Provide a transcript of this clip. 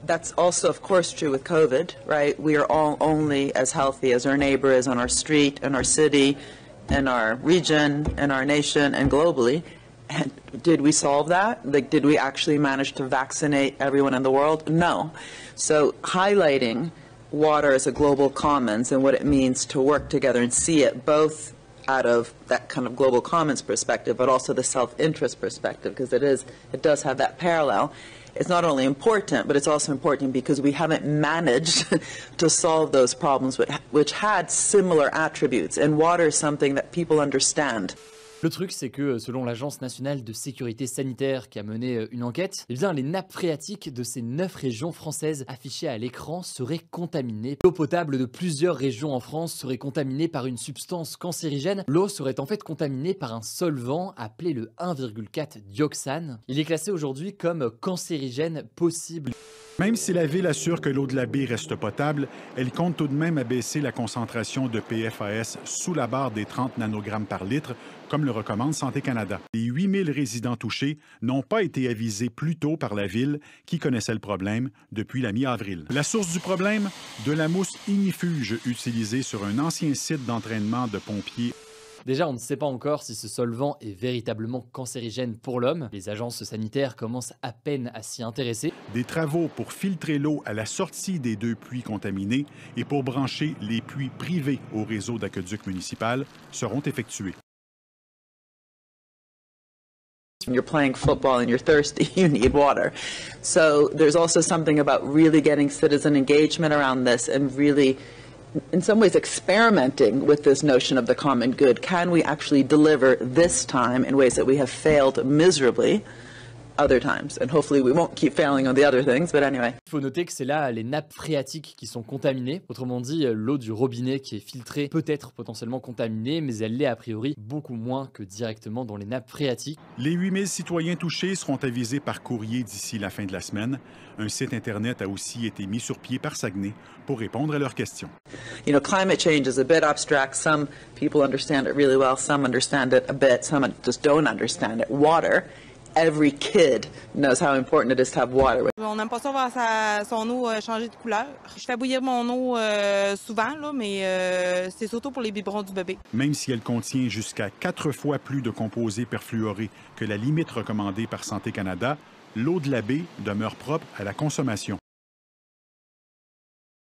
That's also, of course, true with COVID, right? We are all only as healthy as our neighbor is on our street, in our city, in our region, in our nation, and globally. And did we solve that? Like, did we actually manage to vaccinate everyone in the world? No. So highlighting water as a global commons and what it means to work together and see it both out of that kind of global commons perspective, but also the self-interest perspective, because it does have that parallel. It's not only important, but it's also important because we haven't managed to solve those problems which had similar attributes. And water is something that people understand. Le truc, c'est que selon l'Agence nationale de sécurité sanitaire qui a mené une enquête, eh bien, les nappes phréatiques de ces 9 régions françaises affichées à l'écran seraient contaminées. L'eau potable de plusieurs régions en France serait contaminée par une substance cancérigène. L'eau serait en fait contaminée par un solvant appelé le 1,4 dioxane. Il est classé aujourd'hui comme cancérigène possible. Même si la Ville assure que l'eau de la baie reste potable, elle compte tout de même abaisser la concentration de PFAS sous la barre des 30 nanogrammes par litre, comme le recommande Santé Canada. Les 8000 résidents touchés n'ont pas été avisés plus tôt par la Ville, qui connaissait le problème depuis la mi-avril. La source du problème? De la mousse ignifuge utilisée sur un ancien site d'entraînement de pompiers. Déjà, on ne sait pas encore si ce solvant est véritablement cancérigène pour l'homme. Les agences sanitaires commencent à peine à s'y intéresser. Des travaux pour filtrer l'eau à la sortie des 2 puits contaminés et pour brancher les puits privés au réseau d'aqueduc municipal seront effectués. When you're playing football and you're thirsty, you need water. So there's also something about really getting citizen engagement around this and really, in some ways, experimenting with this notion of the common good. Can we actually deliver this time in ways that we have failed miserably other times? And hopefully we won't keep failing on the other things, but anyway. Il faut noter que c'est là les nappes phréatiques qui sont contaminées. Autrement dit, l'eau du robinet qui est filtrée peut être potentiellement contaminée, mais elle l'est a priori beaucoup moins que directement dans les nappes phréatiques. Les 8000 citoyens touchés seront avisés par courrier d'ici la fin de la semaine. Un site Internet a aussi été mis sur pied par Saguenay pour répondre à leurs questions. You know, climate change is a bit abstract. Some people understand it really well, some understand it a bit, some just don't understand it. Water, every kid knows how important it is to have water. On n'aime pas ça voir son eau changer de couleur. Je fais bouillir mon eau souvent, là, mais c'est surtout pour les biberons du bébé. Même si elle contient jusqu'à 4 fois plus de composés perfluorés que la limite recommandée par Santé Canada, l'eau de la baie demeure propre à la consommation.